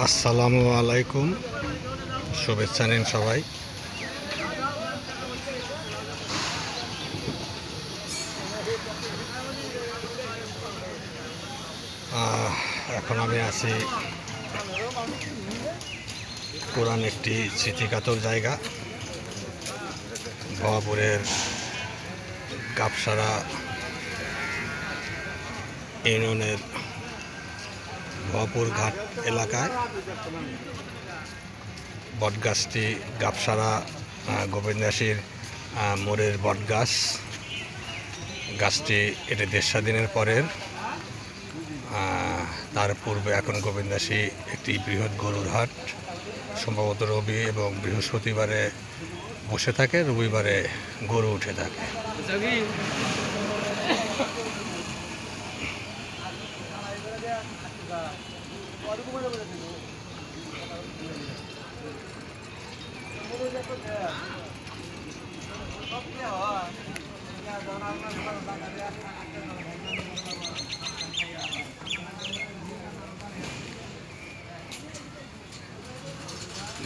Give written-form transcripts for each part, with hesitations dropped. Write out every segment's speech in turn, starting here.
আসসালামু আলাইকুম, শুভেচ্ছা নিন সবাই। এখন আমি আছি পুরান একটি স্মৃতিকাতর জায়গা, ভবাপুরের গাবসারা ইউনিয়নের ভবাপুর ঘাট এলাকায়। বটগাছটি গাবসারা গোবিন্দাসীর মোড়ের বটগাছ। গাছটি এটি দেশ স্বাধীনের পরের। তার পূর্বে এখন গোবিন্দাসী একটি বৃহৎ গরুর হাট, সম্ভবত রবি এবং বৃহস্পতিবারে বসে থাকে, রবিবারে গরু উঠে থাকে।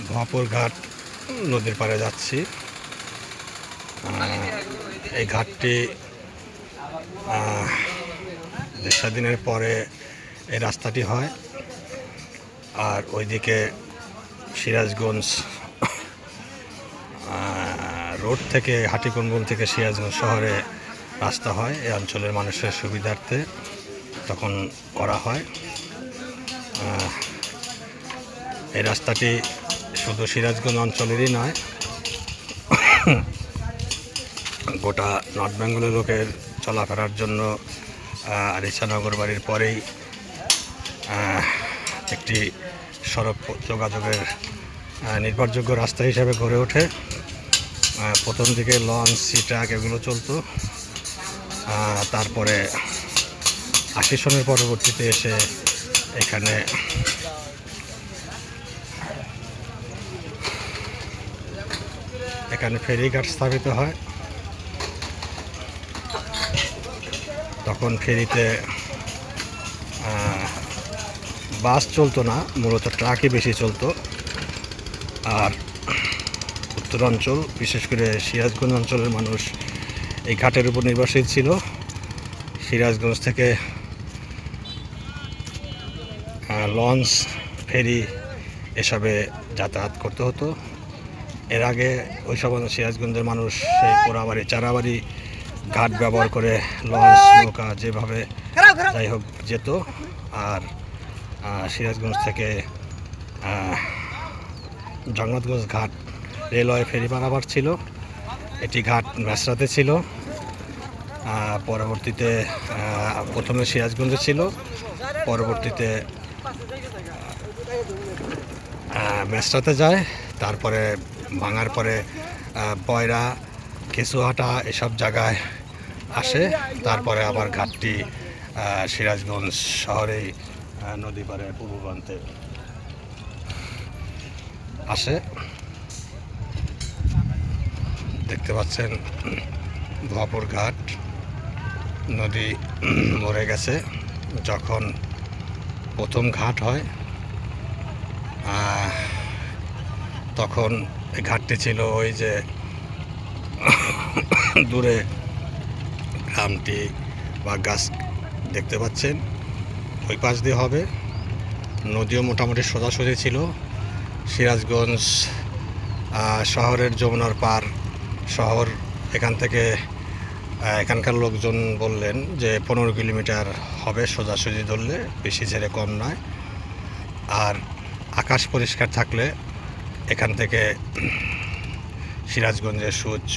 ভবাপুর ঘাট নদীর পাড়ে যাচ্ছি। এই ঘাটটি দেশ স্বাধীনের পরে এই রাস্তাটি হয়। আর ওইদিকে সিরাজগঞ্জ রোড থেকে হাটিকুনবুল থেকে সিরাজগঞ্জ শহরে রাস্তা হয়। এই অঞ্চলের মানুষের সুবিধার্থে তখন করা হয়। এই রাস্তাটি শুধু সিরাজগঞ্জ অঞ্চলেরই নয়, গোটা নর্থ বেঙ্গলের লোকের চলাফেরার জন্য রিচানগর বাড়ির পরেই একটি সড়ক যোগাযোগের নির্ভরযোগ্য রাস্তা হিসাবে গড়ে ওঠে। প্রথম দিকে লঞ্চ, সি ট্রাক এগুলো চলতো। তারপরে ৮০ সনের পরবর্তীতে এসে এখানে ফেরিঘাট স্থাপিত হয়। তখন ফেরিতে বাস চলতো না, মূলত ট্রাকই বেশি চলতো। আর উত্তরাঞ্চল, বিশেষ করে সিরাজগঞ্জ অঞ্চলের মানুষ এই ঘাটের উপর নির্ভরশীল ছিল। সিরাজগঞ্জ থেকে লঞ্চ, ফেরি এসবে যাতায়াত করতে হতো। এর আগে ওই সব সিরাজগঞ্জের মানুষ সেই পোড়াবাড়ি, চারাবাড়ি ঘাট ব্যবহার করে লঞ্চ, নৌকা যেভাবে যাই হোক যেত। আর সিরাজগঞ্জ থেকে জগন্নাথগঞ্জ ঘাট রেলওয়ে ফেরি পারাবার ছিল। এটি ঘাট মেসরাতে ছিল, পরবর্তীতে প্রথমে সিরাজগঞ্জে ছিল, পরবর্তীতে মেসরাতে যায়। তারপরে ভাঙার পরে বয়রা, কেঁচুহাটা এসব জায়গায় আসে। তারপরে আবার ঘাটটি সিরাজগঞ্জ শহরেই নদী পাড়ে পূর্ব প্রান্তে আসে। দেখতে পাচ্ছেন ভবাপুর ঘাট নদী মরে গেছে। যখন প্রথম ঘাট হয় তখন এই ঘাটটি ছিল ওই যে দূরে গ্রামটি বা গাছ দেখতে পাচ্ছেন, ওই পাশ দিয়ে হবে। নদীও মোটামুটি সোজাসুজি ছিল। সিরাজগঞ্জ শহরের যমুনার পার শহর। এখান থেকে এখানকার লোকজন বললেন যে 15 কিলোমিটার হবে সোজাসুজি ধরলে, বেশি ছেড়ে কম নয়। আর আকাশ পরিষ্কার থাকলে এখান থেকে সিরাজগঞ্জের সুউচ্চ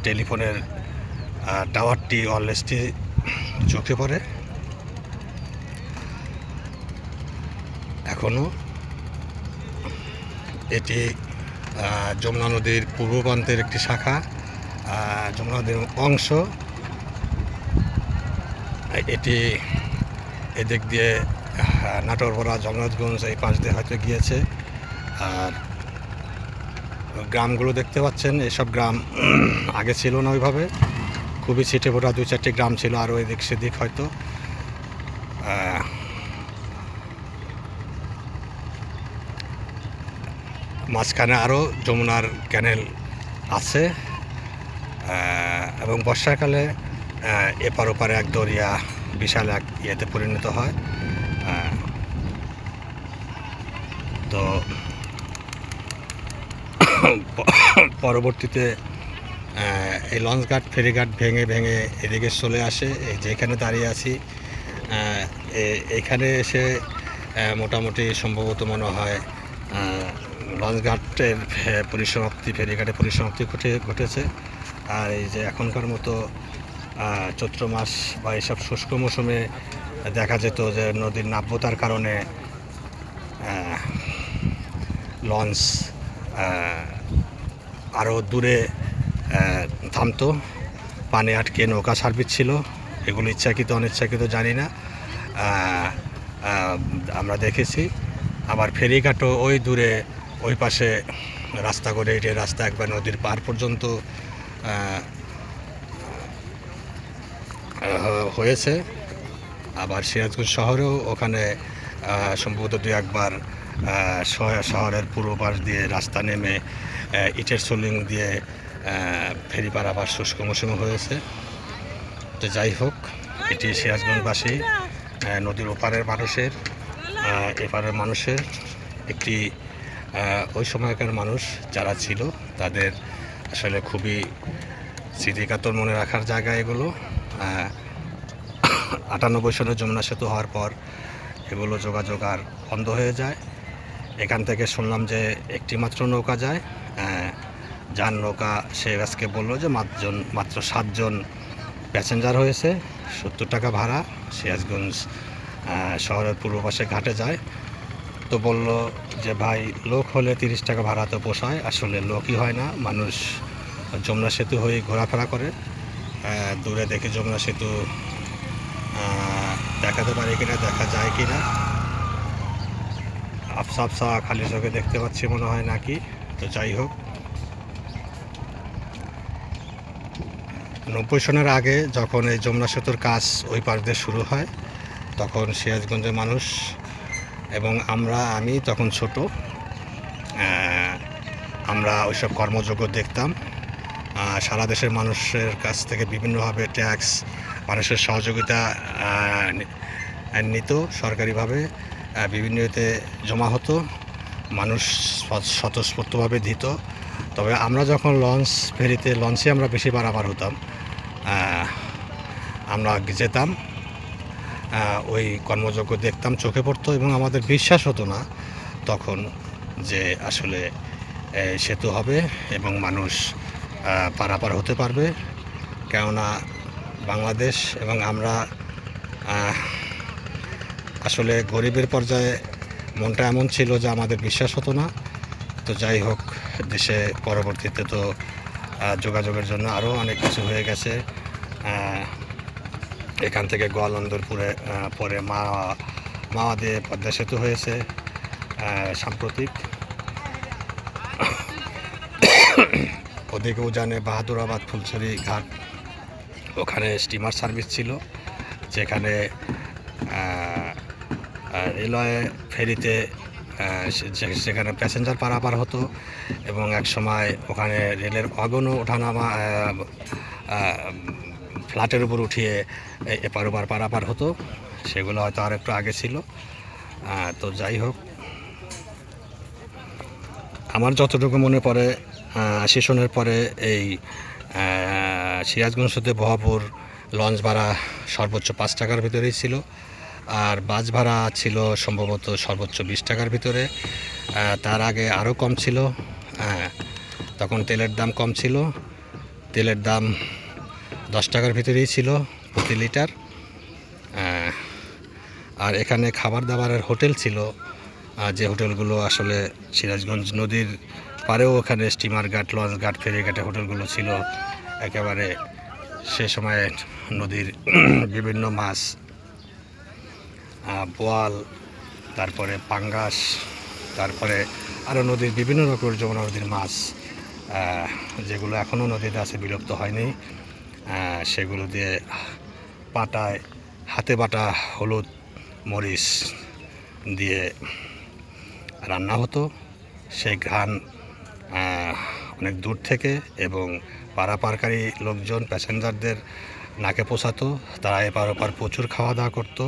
টেলিফোনের টাওয়ারটি, ওয়্যারলেসটি চোখে পড়ে। এখনও এটি যমুনা নদীর পূর্ব প্রান্তের একটি শাখা, যমুনা নদীর অংশ। এটি এদিক দিয়ে নাটোরপাড়া, জগন্নাথগঞ্জ এই পাশ দিয়ে হয়তো গিয়েছে। আর গ্রামগুলো দেখতে পাচ্ছেন, এসব গ্রাম আগে ছিল না ওইভাবে, খুবই ছিটে ফোটা 2-4টি গ্রাম ছিল, আরও এদিক সেদিক হয়তো। মাঝখানে আরও যমুনার ক্যানেল আছে, এবং বর্ষাকালে এপার ওপারে এক দরিয়া বিশাল এক ইয়েতে পরিণত হয়। তো পরবর্তীতে এই লঞ্চঘাট ফেরিঘাট ভেঙে ভেঙে এদিকে চলে আসে। এই যেখানে দাঁড়িয়ে আছি এইখানে এসে মোটামুটি সম্ভবত মনে হয় লঞ্চঘাটের পরিসমাপ্তি, ফেরিঘাটের পরিসমাপ্তি ঘটেছে। আর এই যে এখনকার মতো চৈত্র মাস বা এইসব শুষ্ক মৌসুমে দেখা যেত যে নদীর নাব্যতার কারণে লঞ্চ আরও দূরে থামতো, পানি আটকে নৌকা সার্ভিস ছিল। এগুলো ইচ্ছাকৃত অনিচ্ছাকৃত জানি না, আমরা দেখেছি। আবার ফেরিঘাটও ওই দূরে ওই পাশে রাস্তা করে এটি রাস্তা একবার নদীর পার পর্যন্ত হয়েছে। আবার সিরাজগঞ্জ শহরেও ওখানে সম্ভবত দু একবার শহরের পূর্ব পাশ দিয়ে রাস্তা নেমে ইটের সোলিং দিয়ে ফেরি পারাবার শুষ্ক মৌসুমে হয়েছে। তো যাই হোক, এটি সিরাজগঞ্জবাসী নদীর ওপারের মানুষের এপারের মানুষের একটি ওই সময়কার মানুষ যারা ছিল তাদের আসলে খুবই স্মৃতিকাতর মনে রাখার জায়গা এগুলো। 98 সনে যমুনা সেতু হওয়ার পর এগুলো যোগাযোগ আর বন্ধ হয়ে যায়। এখান থেকে শুনলাম যে একটি মাত্র নৌকা যায়, যার নৌকা সে আজকে বললো যে মাত্র 7 জন প্যাসেঞ্জার হয়েছে, 70 টাকা ভাড়া, সিরাজগঞ্জ শহরের পূর্ব পাশে ঘাটে যায়। তো বলল যে ভাই লোক হলে 30 টাকা ভাড়া তো পোষায়, আসলে লোকই হয় না, মানুষ যমুনা সেতু হয়ে ঘোরাফেরা করে। দূরে দেখে যমুনা সেতু দেখাতে পারে কিনা, দেখা যায় কিনা, আফসা আফসা খালি চোখে দেখতে পাচ্ছি মনে হয় নাকি। তো যাই হোক, 90 সনের আগে যখন এই যমুনা সেতুর কাজ ওই পাশ দিয়ে শুরু হয় তখন সিরাজগঞ্জের মানুষ এবং আমি তখন ছোট, আমরা ওইসব কর্মযোগ্য দেখতাম। সারা দেশের মানুষের কাছ থেকে বিভিন্নভাবে ট্যাক্স, মানুষের সহযোগিতা নিত সরকারিভাবে, বিভিন্ন ইয়েতে জমা হতো, মানুষ স্বতঃস্ফূর্তভাবে দিত। তবে আমরা যখন লঞ্চে আমরা বেশি পারাপার হতাম, আমরা যেতাম, ওই কর্মযোগ্য দেখতাম, চোখে পড়তো এবং আমাদের বিশ্বাস হতো না তখন যে আসলে সেতু হবে এবং মানুষ পারাপার হতে পারবে। কেননা বাংলাদেশ এবং আমরা আসলে গরিবের পর্যায়ে মনটা এমন ছিল যে আমাদের বিশ্বাস হতো না। তো যাই হোক, দেশে পরবর্তীতে তো যোগাযোগের জন্য আরও অনেক কিছু হয়ে গেছে। এখান থেকে গোয়ালন্দরপুরে পরে মাওয়া দিয়ে পদ্মা সেতু হয়েছে সাম্প্রতিক। ওদিকে উজানে বাহাদুরাবাদ ফুলছড়ি ঘাট, ওখানে স্টিমার সার্ভিস ছিল, যেখানে রেলওয়ে ফেরিতে সেখানে প্যাসেঞ্জার পারাপার হতো এবং এক সময় ওখানে রেলের অগণও ওঠানামা ফ্ল্যাটের উপর উঠিয়ে এপার ওপার পারাপার হতো। সেগুলো হয়তো আর একটু আগে ছিল। তো যাই হোক, আমার যতটুকু মনে পড়ে 80 সনের পরে এই সিরাজগঞ্জ হতে বহরপুর লঞ্চ ভাড়া সর্বোচ্চ 5 টাকার ভিতরেই ছিল, আর বাস ভাড়া ছিল সম্ভবত সর্বোচ্চ 20 টাকার ভিতরে। তার আগে আরও কম ছিল, তখন তেলের দাম কম ছিল, তেলের দাম 10 টাকার ভিতরেই ছিল প্রতি লিটার। আর এখানে খাবার দাবারের হোটেল ছিল, যে হোটেলগুলো আসলে সিরাজগঞ্জ নদীর পারেও ওখানে স্টিমার ঘাট, লঞ্চ ঘাট, ফেরিঘাটে হোটেলগুলো ছিল একেবারে সে সময়ে নদীর বিভিন্ন মাছ, বোয়াল, তারপরে পাঙ্গাস, তারপরে আরও নদীর বিভিন্ন রকমের যমুনা নদীর মাছ যেগুলো এখনও নদীতে আছে, বিলুপ্ত হয়নি, সেগুলো দিয়ে পাটায় হাতে বাটা হলুদ মরিচ দিয়ে রান্না হতো। সেই ঘ্রাণ অনেক দূর থেকে এবং পারাপারকারী লোকজন প্যাসেঞ্জারদের নাকে পৌঁছাতো। তারা এপার ওপার প্রচুর খাওয়া দাওয়া করতো।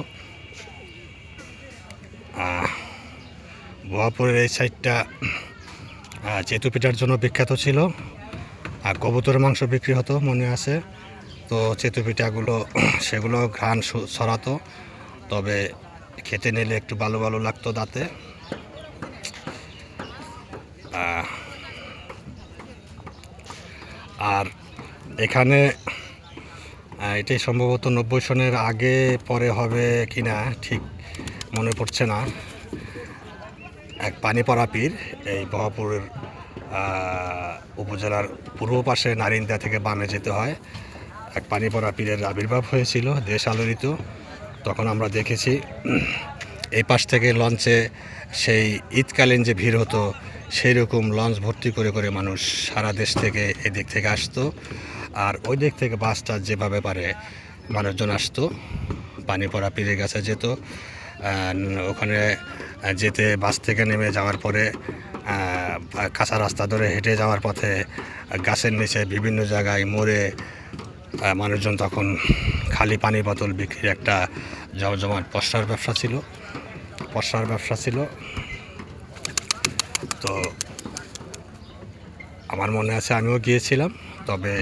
ভুয়াপুরের এই সাইডটা চেতু পিঠার জন্য বিখ্যাত ছিল, আর কবুতরের মাংস বিক্রি হতো মনে আছে। তো চেতু পিঠাগুলো সেগুলো ঘ্রাণ ছড়াতো, তবে খেতে নিলে একটু ভালো ভালো লাগতো দাঁতে। আর এখানে এটাই সম্ভবত 90 সনের আগে পরে হবে কিনা ঠিক মনে পড়ছে না, এক পানিপড়া পীর এই ভুয়াপুরের উপজেলার পূর্ব পাশে নারিন্দা থেকে বামে যেতে হয়। এক পানিপড়া পীরের আবির্ভাব হয়েছিল, দেশ আলোড়িত। তখন আমরা দেখেছি এই পাশ থেকে লঞ্চে সেই ঈদকালীন যে ভিড় হতো, সেই রকম লঞ্চ ভর্তি করে করে মানুষ সারা দেশ থেকে এদিক থেকে আসতো। আর ওই দিক থেকে বাসটা যেভাবে পারে মানুষজন আসতো, পানিপড়া পীরের কাছে যেত। ওখানে যেতে বাস থেকে নেমে যাওয়ার পরে কাঁচা রাস্তা ধরে হেঁটে যাওয়ার পথে গাছের নিচে বিভিন্ন জায়গায় মোড়ে মানুষজন তখন খালি পানি বোতল বিক্রির একটা জমজমাট পসরার ব্যবসা ছিল। তো আমার মনে আছে আমিও গিয়েছিলাম, তবে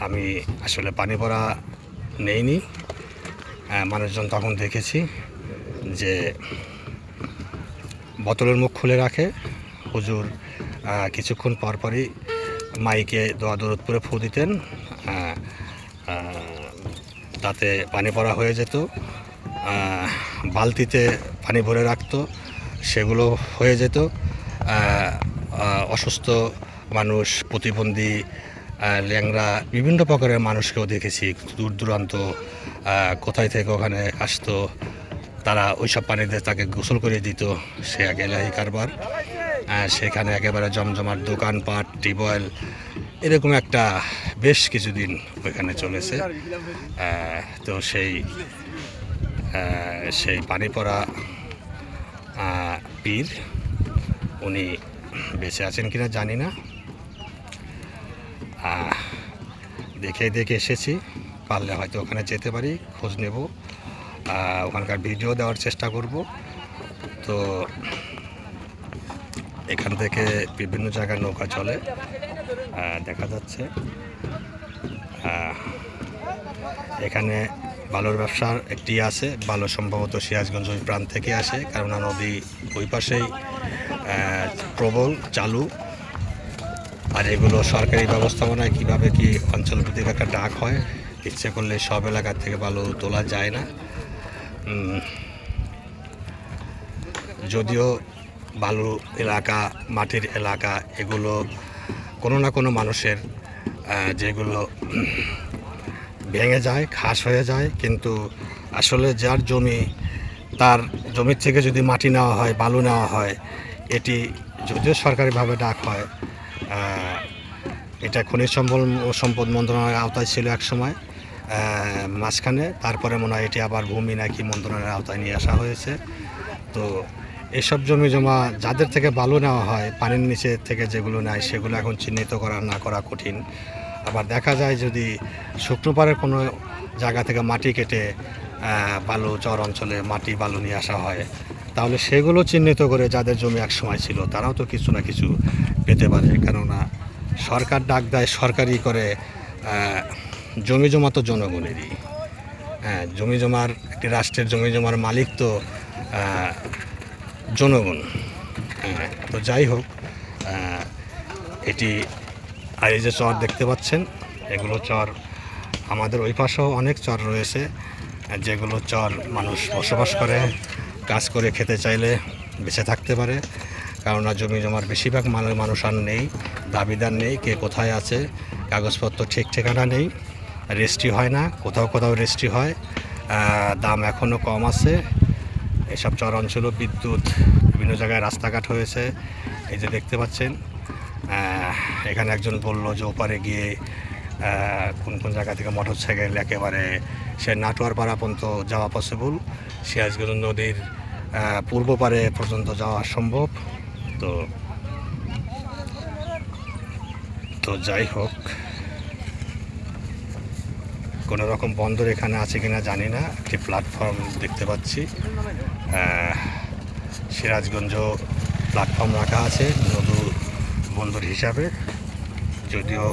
আমি আসলে পানিপড়া নেইনি। মানুষজন তখন দেখেছি যে বোতলের মুখ খুলে রাখে। হুজুর কিছুক্ষণ পরপরই মাইকে দোয়া দরুদ পড়ে ফু দিতেন, তাতে পানি পড়া হয়ে যেত। বালতিতে পানি ভরে রাখতো, সেগুলো হয়ে যেত। অসুস্থ মানুষ, প্রতিবন্ধী, ল্যাংড়া বিভিন্ন প্রকারের মানুষকেও দেখেছি দূর দূরান্ত কোথায় থেকে ওখানে আসতো। তারা ওইসব পানিতে তাকে গোসল করে দিত। সে এক এলাহি কারবার। সেখানে একেবারে জমজমাট দোকানপাট, টিউবওয়েল, এরকম একটা বেশ কিছুদিন ওইখানে চলেছে। তো সেই পানিপড়া পীর উনি বেঁচে আছেন কিনা জানি না। দেখে এসেছি, পারলে হয়তো ওখানে যেতে পারি, খোঁজ নেব, ওখানকার ভিডিও দেওয়ার চেষ্টা করব। তো এখান থেকে বিভিন্ন জায়গায় নৌকা চলে দেখা যাচ্ছে। এখানে বালুর ব্যবসার একটি আছে, বালু সম্ভবত সিরাজগঞ্জ ওই প্রান্ত থেকে আসে, কারণ নদী ওই পাশেই প্রবল চালু। আর এগুলো সরকারি ব্যবস্থাপনায় কীভাবে কি অঞ্চলভিত্তিক একটা ডাক হয়, ইচ্ছে করলে সব এলাকার থেকে বালু তোলা যায় না। যদিও বালু এলাকা, মাটির এলাকা, এগুলো কোনো না কোনো মানুষের, যেগুলো ভেঙে যায়, খাস হয়ে যায়, কিন্তু আসলে যার জমি, তার জমির থেকে যদি মাটি নেওয়া হয়, বালু নেওয়া হয়, এটি যদিও সরকারিভাবে ডাক হয়, এটা খনিজ সম্পদ মন্ত্রণালয়ের আওতায় ছিল এক সময় মাঝখানে, তারপরে মনে হয় এটি আবার ভূমি নাকি মন্ত্রণালয়ের আওতায় নিয়ে আসা হয়েছে। তো এসব জমি জমা যাদের থেকে বালু নেওয়া হয়, পানির নিচে থেকে যেগুলো নেয়, সেগুলো এখন চিহ্নিত না করা কঠিন। আবার দেখা যায় যদি শুকনোপাড়ের কোনো জায়গা থেকে মাটি কেটে বালু চর অঞ্চলে মাটি বালু নিয়ে আসা হয়, তাহলে সেগুলো চিহ্নিত করে যাদের জমি এক সময় ছিল তারাও তো কিছু না কিছু পেতে পারে। কেননা সরকার ডাক দেয় সরকারি করে, জমি জমা তো জনগণেরই। জমি জমার, একটি রাষ্ট্রের জমি জমার মালিক তো জনগণ। তো যাই হোক, এটি আর এই যে চর দেখতে পাচ্ছেন, এগুলো চর আমাদের ওই পাশেও অনেক চর রয়েছে, যেগুলো চর মানুষ বসবাস করে, কাজ করে খেতে চাইলে বেঁচে থাকতে পারে। কেননা জমি জমার বেশিরভাগ মানুষ আর নেই, দাবিদার নেই, কে কোথায় আছে, কাগজপত্র ঠিক ঠিকানা নেই, রেজিস্ট্রি হয় না, কোথাও রেজিস্ট্রি হয়, দাম এখনও কম আছে। এসব চর অঞ্চল, বিদ্যুৎ, বিভিন্ন জায়গায় রাস্তাঘাট হয়েছে। এই যে দেখতে পাচ্ছেন, এখানে একজন বলল যে ওপারে গিয়ে কোন জায়গা থেকে মোটরসাইকেল একেবারে সে নাটোয়ারপাড়া পর্যন্ত যাওয়া পসিবল, সিরাজগঞ্জ নদীর পূর্ব পারে পর্যন্ত যাওয়া সম্ভব। তো তো যাই হোক, কোনো রকম বন্দর এখানে আছে কিনা জানি না। একটি প্ল্যাটফর্ম দেখতে পাচ্ছি, সিরাজগঞ্জ প্ল্যাটফর্ম রাখা আছে নদী বন্দর হিসাবে, যদিও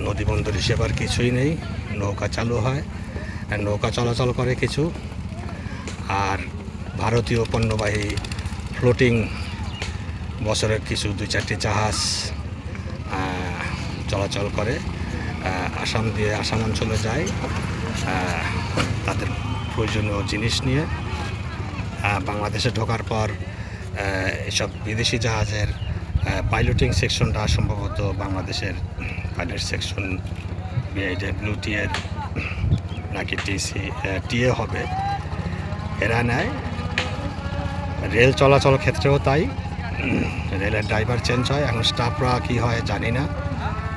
নদী বন্দর হিসেবে আর কিছুই নেই। নৌকা চালু হয়, নৌকা চলাচল করে কিছু, আর ভারতীয় পণ্যবাহী ফ্লোটিং বছরের কিছু 2-4টি জাহাজ চলাচল করে আসাম দিয়ে, আসাম অঞ্চলে যায় তাদের প্রয়োজনীয় জিনিস নিয়ে। বাংলাদেশে ঢোকার পর এসব বিদেশি জাহাজের পাইলটিং সেকশনটা সম্ভবত বাংলাদেশের পাইলট সেকশন BIWT এর নাকি টিএ হবে, এরা নেয়। রেল চলাচল ক্ষেত্রেও তাই, রেলের ড্রাইভার চেঞ্জ হয়। এখন স্টাফরা কী হয় জানি না,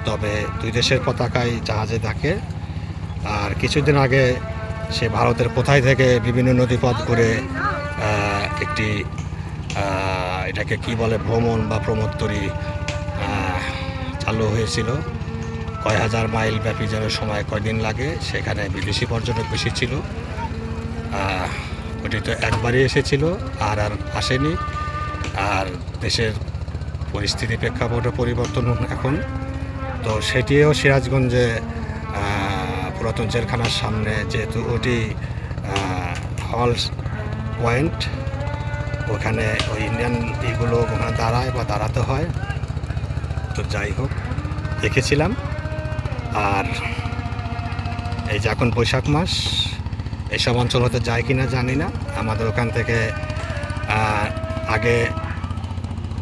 তবে দুই দেশের পতাকায় জাহাজে থাকে। আর কিছুদিন আগে সে ভারতের কোথায় থেকে বিভিন্ন নদীপথ ঘুরে একটি এটাকে কি বলে ভ্রমণ বা প্রমোত্তরী চালু হয়েছিল। কয় হাজার মাইল ব্যাপী যেন সময় কয়দিন লাগে, সেখানে বিদেশি পর্যটক বেশি ছিল। ওটি তো একবারই এসেছিল, আর আসেনি। আর দেশের পরিস্থিতি প্রেক্ষাপটে পরিবর্তন এখন, তো সেটিও সিরাজগঞ্জে পুরাতন জেলখানার সামনে, যেহেতু ওটি হল পয়েন্ট, ওখানে ওই ইন্ডিয়ান এগুলো ওখানে দাঁড়ায় বা দাঁড়াতে হয়। তো যাই হোক, দেখেছিলাম। আর এই যে এখন বৈশাখ মাস, এইসব অঞ্চল হতে যায় কি না জানি না। আমাদের ওখান থেকে আগে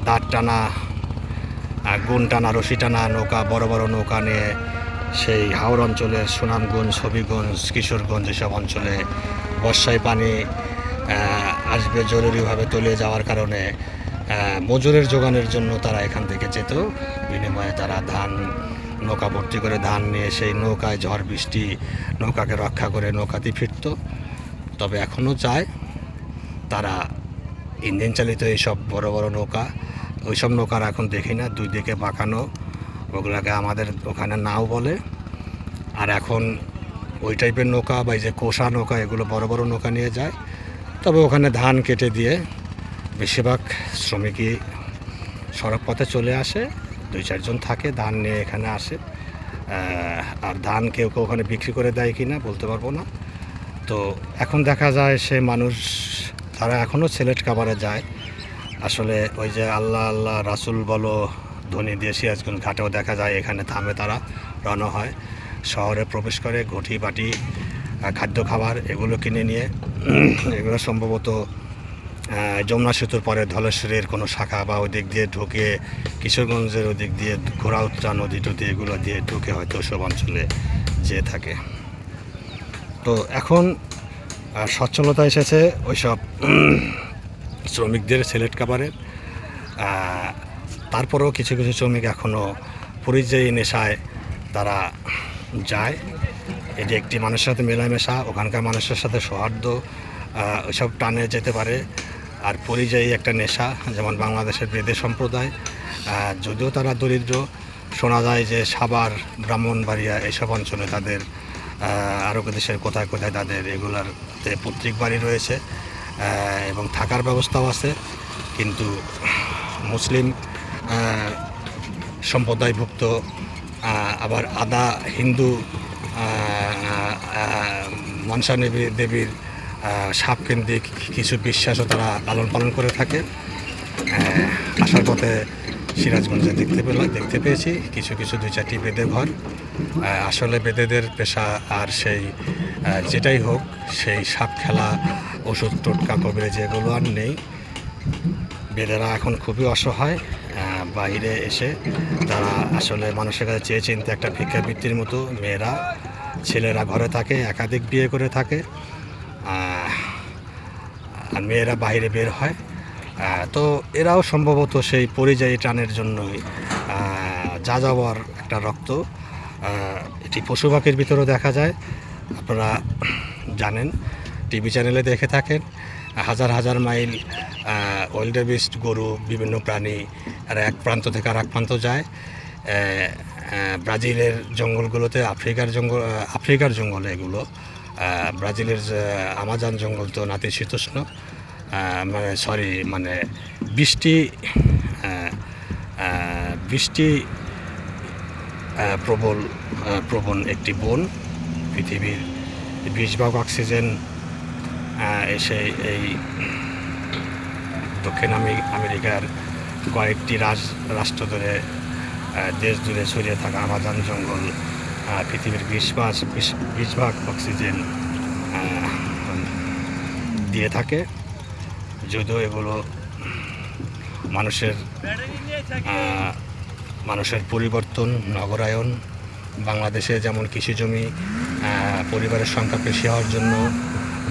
দাঁড় টানা, গুণ টানা, রশি টানা নৌকা, বড় বড় নৌকা নিয়ে সেই হাওড় অঞ্চলের সুনামগঞ্জ, হবিগঞ্জ, কিশোরগঞ্জ এসব অঞ্চলে বর্ষায় পানি আসবে জরুরিভাবে তলিয়ে যাওয়ার কারণে মজুরের যোগানের জন্য তারা এখান থেকে যেত। বিনিময়ে তারা ধান, নৌকা ভর্তি করে ধান নিয়ে সেই নৌকায় ঝড় বৃষ্টি নৌকাকে রক্ষা করে নৌকাতে ফিরত। তবে এখনও যায় তারা ইঞ্জিন চালিত এইসব বড় বড় নৌকা, ওইসব নৌকার এখন দেখি না, দুই দিকে বাঁকানো, ওগুলোকে আমাদের ওখানে নাও বলে। আর এখন ওই টাইপের নৌকা বা এই যে কোষা নৌকা, এগুলো বড় বড় নৌকা নিয়ে যায়। তবে ওখানে ধান কেটে দিয়ে বেশিরভাগ শ্রমিকই সড়ক পথে চলে আসে, 2-4 জন থাকে ধান নিয়ে এখানে আসে। আর ধান কেউ কেউ ওখানে বিক্রি করে দেয় কি না বলতে পারবো না। তো এখন দেখা যায় সে মানুষ, তারা এখনও সিলেট কাভারে যায়। আসলে ওই যে আল্লাহ আল্লাহ রাসুল বলো ধ্বনি দিয়ে সিরাজগঞ্জ ঘাটেও দেখা যায় এখানে থামে, তারা রওনা হয়, শহরে প্রবেশ করে, ঘটি বাটি খাদ্য খাবার এগুলো কিনে নিয়ে। এগুলো সম্ভবত যমুনা সেতুর পরে ধলেশ্বরীর কোনো শাখা বা ওই দিক দিয়ে ঢুকে কিশোরগঞ্জের ওই দিক দিয়ে ঘোড়াউত্রা নদী টদী এগুলো দিয়ে ঢুকে হয়তো সব অঞ্চলে যেয়ে থাকে। তো এখন সচ্ছলতা এসেছে ওইসব শ্রমিকদের সিলেট কাভারের। তারপরেও কিছু কিছু শ্রমিক এখনও পরিযায়ী নেশায় তারা যায়। এটি একটি মানুষের সাথে মেলামেশা, ওখানকার মানুষের সাথে সৌহার্দ্য, ওইসব টানে যেতে পারে। আর পরিযায়ী একটা নেশা, যেমন বাংলাদেশের বেদে সম্প্রদায়, যদিও তারা দরিদ্র, শোনা যায় যে সাভার, ব্রাহ্মণবাড়িয়া এইসব অঞ্চলে তাদের, আরও দেশের কোথায় কোথায় তাদের এগুলারতে পৈতৃক বাড়ি রয়েছে এবং থাকার ব্যবস্থাও আছে। কিন্তু মুসলিম সম্প্রদায়ভুক্ত, আবার আদা হিন্দু মনসা দেবীর সাপকেন্দ্রিক কিছু বিশ্বাসও তারা লালন পালন করে থাকে। আসার পথে সিরাজগঞ্জে দেখতে পেয়েছি কিছু কিছু 2-4টি বেদে ঘর। আসলে বেদেদের পেশা আর সেই যেটাই হোক, সেই সাপ খেলা, ওষুধ টোটকা কবিরাজি এগুলো আর নেই। বেদেরা এখন খুবই অসহায়, বাইরে এসে তারা আসলে মানুষের কাছে চেয়ে চিনতে একটা ভিক্ষাবৃত্তির মতো। মেয়েরা, ছেলেরা ঘরে থাকে, একাধিক বিয়ে করে থাকে, আর মেয়েরা বাইরে বের হয়। তো এরাও সম্ভবত সেই পরিযায়ী টানের জন্যই যাযাবর একটা রক্ত। এটি পশু পাখির ভিতরেও দেখা যায়, আপনারা জানেন, টিভি চ্যানেলে দেখে থাকেন হাজার হাজার মাইল ওয়েল্ডারবিস্ট গরু, বিভিন্ন প্রাণী আর এক প্রান্ত থেকে আর এক প্রান্ত যায়। ব্রাজিলের জঙ্গলগুলোতে, আফ্রিকার জঙ্গলে এগুলো, ব্রাজিলের আমাজন জঙ্গল তো নাতিশীতোষ্ণ, মানে বৃষ্টি প্রবণ একটি বন। পৃথিবীর 20% অক্সিজেন এসে এই দক্ষিণ আমেরিকার কয়েকটি রাষ্ট্র ধরে, দেশ জুড়ে ছড়িয়ে থাকা আমাজন জঙ্গল পৃথিবীর 20% অক্সিজেন দিয়ে থাকে। যদিও এগুলো মানুষের পরিবর্তন, নগরায়ন, বাংলাদেশে যেমন কৃষিজমি পরিবারের সংখ্যা বেশি হওয়ার জন্য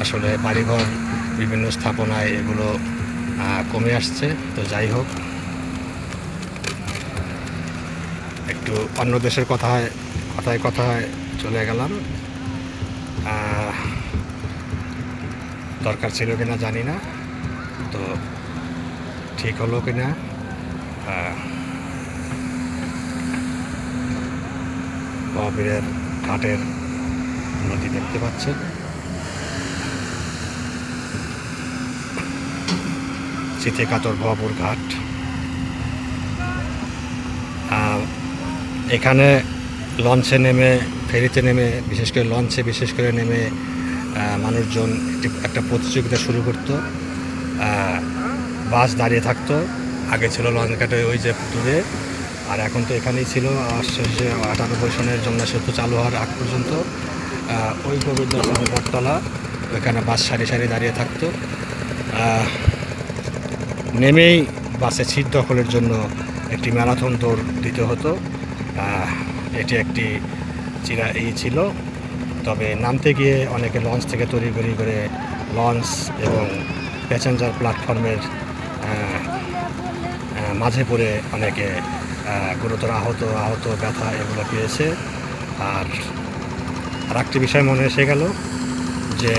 আসলে বাড়িঘর, বিভিন্ন স্থাপনায় এগুলো কমে আসছে। তো যাই হোক, একটু অন্য দেশের কথায় চলে গেলাম। দরকার ছিল কিনা জানি না, তো ঠিক হলো কিনা। মহাবীরের ঘাটের নদী দেখতে পাচ্ছেন। চিতেকাতর ভবাপুর ঘাট। এখানে লঞ্চে নেমে, ফেরিতে নেমে, বিশেষ করে নেমে মানুষজন একটা প্রতিযোগিতা শুরু করত। বাস দাঁড়িয়ে থাকতো। আগে ছিল লঞ্চ ঘাটে ওই যে দূরে, আর এখন তো এখানেই ছিল। আশ্চর্য 98 সনের যমুনা সেতু চালু হওয়ার আগ পর্যন্ত ওই গোবিন্দচন্দ্র বটতলা, ওইখানে বাস সারি সারি দাঁড়িয়ে থাকতো। নেমেই বাসে সিট দখলের জন্য একটি ম্যারাথন দৌড় দিতে হতো। এটি একটি ছিল। তবে নামতে গিয়ে অনেকে লঞ্চ থেকে তড়িঘড়ি করে লঞ্চ এবং প্যাসেঞ্জার প্ল্যাটফর্মের মাঝে পড়ে অনেকে গুরুতর আহত ব্যথা এগুলো পেয়েছে। আর একটি বিষয় মনে এসে গেল যে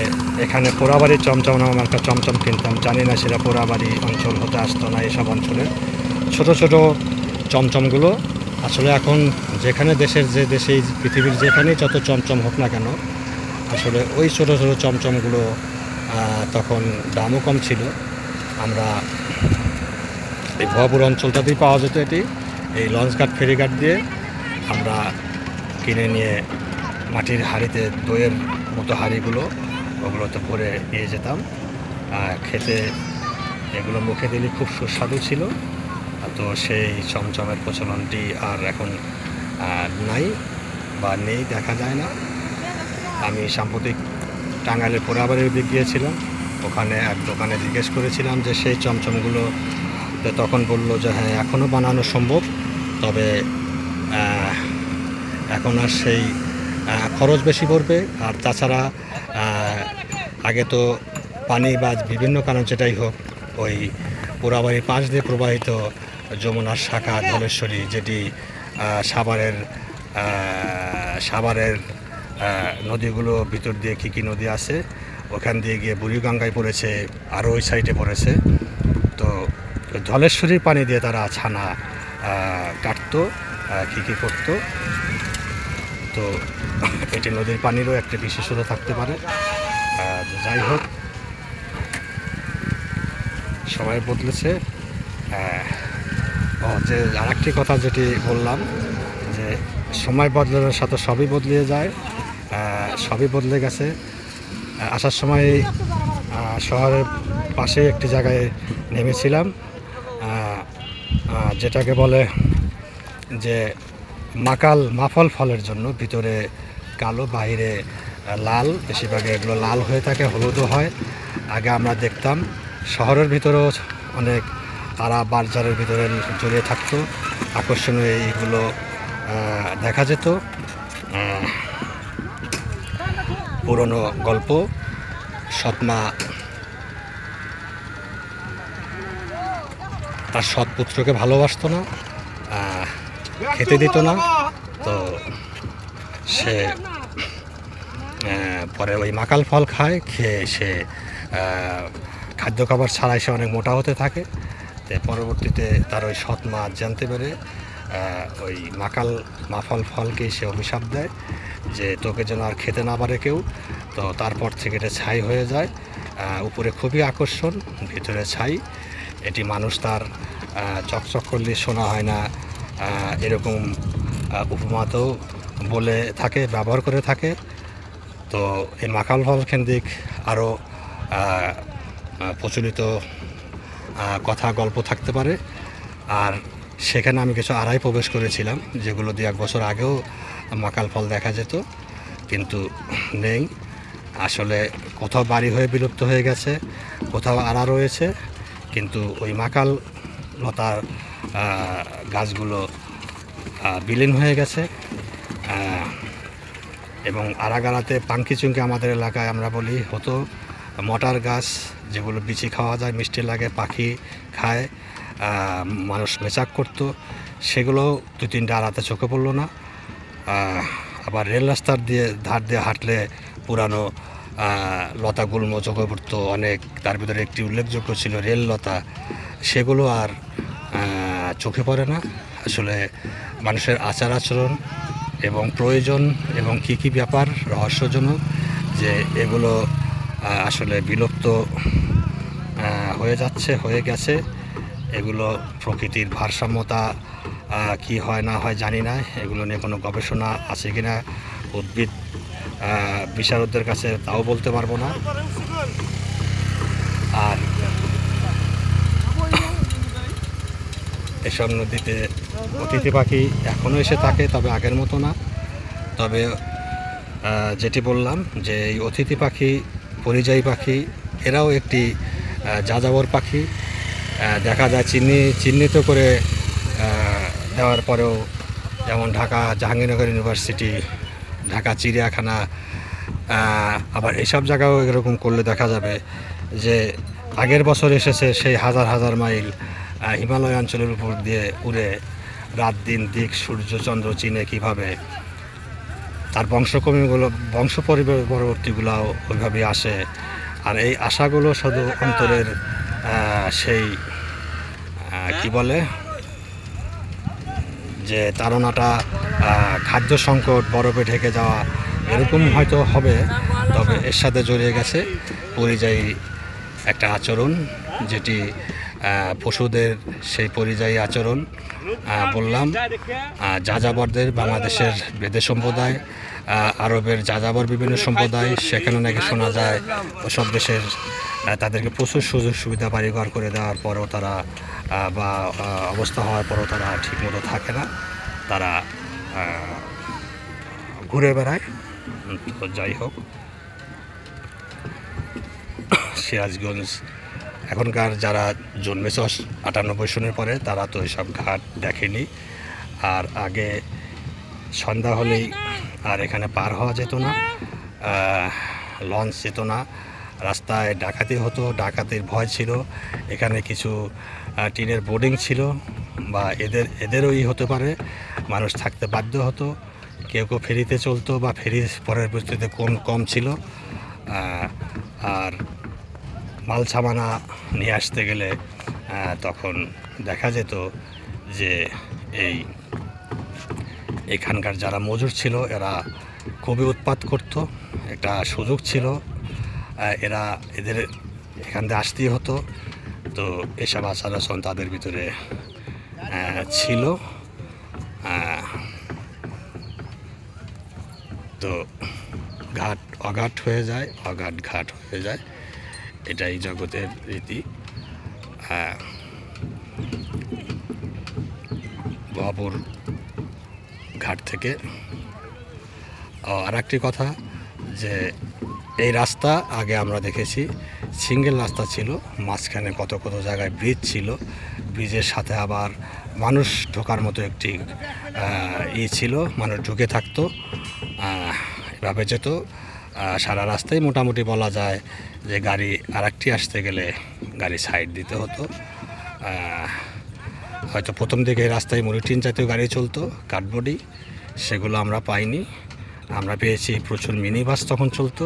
এখানে পোড়াবাড়ির চমচম নামে একটা চমচম কিনতাম। জানি না সেটা পোড়াবাড়ি অঞ্চল হতে আসতো না। এইসব অঞ্চলের ছোট ছোট চমচমগুলো আসলে এখন যেখানে দেশেই পৃথিবীর যেখানেই যত চমচম হোক না কেন, আসলে ওই ছোট ছোট চমচমগুলো তখন দামও কম ছিল। আমরা এই ভবাপুর অঞ্চলটাতেই পাওয়া যেত। এটি এই লঞ্চঘাট, ফেরিঘাট দিয়ে আমরা কিনে নিয়ে মাটির হাঁড়িতে, দইয়ের মতো হাঁড়িগুলো, ওগুলোতে করে নিয়ে যেতাম। খেতে এগুলো মুখে দিলে খুব সুস্বাদু ছিল। তো সেই চমচমের প্রচলনটি আর এখন নাই বা নেই, দেখা যায় না। আমি সাম্প্রতিক টাঙ্গাইলের পোড়াবাড়ির দিক গিয়েছিলাম। ওখানে এক দোকানে জিজ্ঞেস করেছিলাম যে সেই চমচমগুলো, তখন বলল যে হ্যাঁ, এখনও বানানো সম্ভব, তবে এখন আর সেই খরচ বেশি পড়বে। আর তাছাড়া আগে তো পানি বা বিভিন্ন কারণ যেটাই হোক, ওই পোড়াবাড়ির পাশ দিয়ে প্রবাহিত যমুনার শাখা ধলেশ্বরী, যেটি সাভারের নদীগুলো ভিতর দিয়ে কী নদী আছে, ওখান দিয়ে গিয়ে বুড়িগঙ্গায় পড়েছে, আরও ওই সাইডে পড়েছে। তো ধলেশ্বরীর পানি দিয়ে তারা ছানা কাটতো, কী করতো। তো এটি নদীর পানিরও একটা বিশেষতা থাকতে পারে। যাই হোক, সময় বদলেছে। যে আরেকটি কথা যেটি বললাম, যে সময় বদলানোর সাথে সবই বদলে যায়, সবই বদলে গেছে। আসার সময় শহরের পাশে একটি জায়গায় নেমেছিলাম, যেটাকে বলে যে মাফল ফলের জন্য, ভিতরে কালো, বাইরে লাল। বেশিরভাগ এগুলো লাল হয়ে থাকে, হলুদও হয়। আগে আমরা দেখতাম শহরের ভিতরেও অনেক তারা বাজারের ভিতরে জড়িয়ে থাকতো। আকর্ষণীয় এইগুলো দেখা যেত। পুরনো গল্প, সৎমা তার সৎ পুত্রকে ভালোবাসতো না, খেতে দিত না। তো সে পরে ওই মাকাল ফল খেয়ে সে খাদ্য খাবার ছাড়াই সে অনেক মোটা হতে থাকে। তো পরবর্তীতে তার ওই সৎ মা জানতে পেরে ওই মাফল ফলকেই সে অভিশাপ দেয় যে তোকে যেন আর খেতে না পারে কেউ। তো তারপর থেকে এটা ছাই হয়ে যায়, উপরে খুবই আকর্ষণ, ভিতরে ছাই। এটি মানুষ তার চকচক করলে শোনা হয় না এরকম উপমাতেও বলে থাকে, ব্যবহার করে থাকে। তো এই মাকাল ফল কেন্দ্রিক আরও প্রচলিত কথা গল্প থাকতে পারে। আর সেখানে আমি কিছু আড়াই প্রবেশ করেছিলাম, যেগুলো 2-1 বছর আগেও মাকাল ফল দেখা যেত, কিন্তু নেই। আসলে কোথাও বাড়ি হয়ে বিলুপ্ত হয়ে গেছে, কোথাও আড়া রয়েছে, কিন্তু ওই মাকাল লতার গাছগুলো বিলীন হয়ে গেছে। এবং আড়াগাড়াতে পাঙ্কি চুঙ্কি আমাদের এলাকায় আমরা বলি হতো, মটার গাছ যেগুলো বিচি খাওয়া যায়, মিষ্টি লাগে, পাখি খায়, মানুষ মেচাক করতো, সেগুলো 2-3টা আড়াতে চোখে পড়লো না। আবার রেল রাস্তার ধার দিয়ে হাঁটলে পুরানো লতাগুল্ম চোখে পড়তো অনেক। তার ভিতরে একটি উল্লেখযোগ্য ছিল রেল লতা, সেগুলো আর চোখে পড়ে না। আসলে মানুষের আচার আচরণ এবং প্রয়োজন এবং কী ব্যাপার রহস্যজনক যে এগুলো আসলে বিলুপ্ত হয়ে গেছে। এগুলো প্রকৃতির ভারসাম্যতা কি হয় না হয় জানি না, এগুলো নিয়ে কোনো গবেষণা আছে কি না উদ্ভিদ বিশারদদের কাছে তাও বলতে পারবো না। আর এসব নদীতে অতিথি পাখি এখনও এসে থাকে, তবে আগের মতো না। তবে যেটি বললাম যে এই অতিথি পাখি, পরিযায়ী পাখি, এরাও একটি যাযাবর পাখি। দেখা যায় চিহ্নিত করে দেওয়ার পরেও, যেমন ঢাকা জাহাঙ্গীরনগর ইউনিভার্সিটি, ঢাকা চিড়িয়াখানা, আবার এইসব জায়গাও এরকম করলে দেখা যাবে যে আগের বছর এসেছে সেই হাজার মাইল হিমালয় অঞ্চলের উপর দিয়ে উড়ে, রাত দিন দিক সূর্য চন্দ্র চিনে কীভাবে, তার বংশ পরবর্তীগুলাও ওইভাবেই আসে। আর এই আশাগুলো শুধু অন্তরের সেই কি বলে যে তাড়নাটা, খাদ্য সংকট, বরফে ঢেকে যাওয়া, এরকম হয়তো হবে। তবে এর সাথে জড়িয়ে গেছে পরিযায়ী একটা আচরণ, যেটি পশুদের সেই পরিযায়ী আচরণ। বললাম যাযাবরদের, বাংলাদেশের বেদে সম্প্রদায়, আরবের যাযাবর বিভিন্ন সম্প্রদায়, সেখানে নাকি শোনা যায় ওসব দেশের তাদেরকে প্রচুর সুযোগ সুবিধা বাড়িঘর করে দেওয়ার পরেও তারা বা অবস্থা হওয়ার পরেও তারা ঠিকমতো থাকে না, তারা ঘুরে বেড়ায়। তো যাই হোক, সিরাজগঞ্জ এখনকার যারা জন্মেছে 98 সনের পরে, তারা তো এসব ঘাট দেখেনি। আর আগে সন্ধ্যা হলেই আর এখানে পার হওয়া যেত না, লঞ্চ যেত না, রাস্তায় ডাকাতি হতো, ডাকাতির ভয় ছিল। এখানে কিছু টিনের বোর্ডিং ছিল, বা এদেরই হতে পারে, মানুষ থাকতে বাধ্য হতো। কেউ ফেরিতে চলতো, বা ফেরি পরের পরিস্থিতিতে কম ছিল। আর মাল সামানা নিয়ে আসতে গেলে তখন দেখা যেত যে এখানকার যারা মজুর ছিল এরা খুবই উৎপাত করত। একটা সুযোগ ছিল, এদের এখান থেকে আসতেই হতো। তো এসব আচার আচরণ তাদের ভিতরে ছিল। তো অঘাট হয়ে যায়, ঘাট হয়ে যায়, এটাই জগতের রীতি। বাবুর ঘাট থেকে আর একটি কথা, যে এই রাস্তা আগে আমরা দেখেছি সিঙ্গেল রাস্তা ছিল, মাঝখানে কত জায়গায় ব্রিজ ছিল, ব্রিজের সাথে আবার মানুষ ঢোকার মতো একটি ছিল, মানুষ ঢুকে থাকতো, এভাবে যেত সারা রাস্তায়। মোটামুটি বলা যায় যে গাড়ি আরেকটি আসতে গেলে গাড়ি সাইড দিতে হতো। হয়তো প্রথম দিকে রাস্তায় মরিটিন জাতীয় গাড়ি চলতো, কাঠবডি, সেগুলো আমরা পাইনি। আমরা পেয়েছি প্রচুর মিনি বাস তখন চলতো,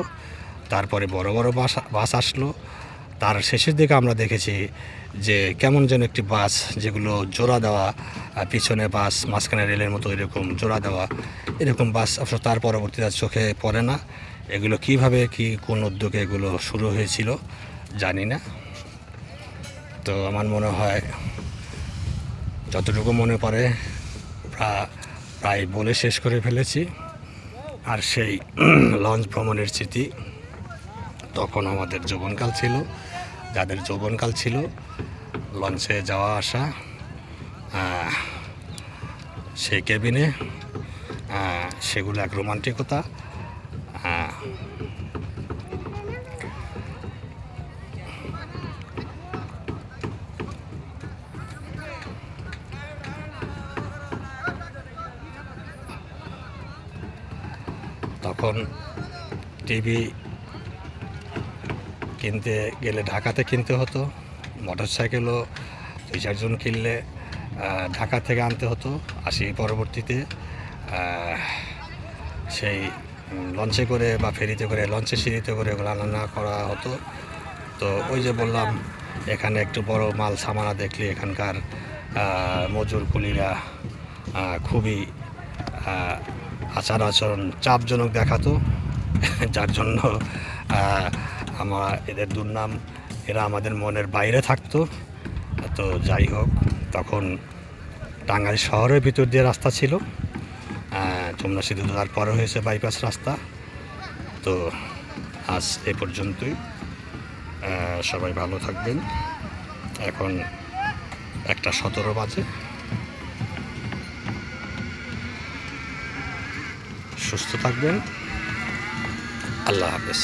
তারপরে বড় বাস আসলো, তার শেষের দিকে আমরা দেখেছি যে কেমন যেন একটি বাস, যেগুলো জোড়া দেওয়া, পিছনে বাস, মাঝখানে রেলের মতো এরকম জোড়া দেওয়া, এরকম বাস অবশ্য তার পরবর্তীতে চোখে পড়ে না। এগুলো কিভাবে কোন উদ্যোগে এগুলো শুরু হয়েছিল জানি না। তো আমার মনে হয় যতটুকু মনে পড়ে প্রায় বলে শেষ করে ফেলেছি। আর সেই লঞ্চ ভ্রমণের স্মৃতি, তখন আমাদের যৌবনকাল ছিল, যাদের যৌবনকাল ছিল, লঞ্চে যাওয়া আসা, সেই কেবিনে, সেগুলো এক রোমান্টিকতা। তখন টিভি কিনতে গেলে ঢাকাতে কিনতে হতো, মোটরসাইকেলও 2-4 জন কিনলে ঢাকা থেকে আনতে হতো। পরবর্তীতে সেই লঞ্চে করে বা ফেরিতে করে, লঞ্চে সিঁড়িতে করে ওগুলো আনা করা হতো। তো ওই যে বললাম, এখানে একটু বড় মাল সামানা দেখলে এখানকার মজুর কুলিরা খুবই আচরণ চাপজনক দেখাতো, যার জন্য এদের দুর্নাম, এরা আমাদের মনের বাইরে থাকতো। তো যাই হোক, তখন টাঙ্গাইল শহরের ভিতর দিয়ে রাস্তা ছিল, যমুনা সেতু তারপরে হয়েছে বাইপাস রাস্তা। তো আজ এ পর্যন্তই, সবাই ভালো থাকবেন। এখন 1:17 বাজে। সুস্থ থাকবেন। আল্লাহ হাফেজ।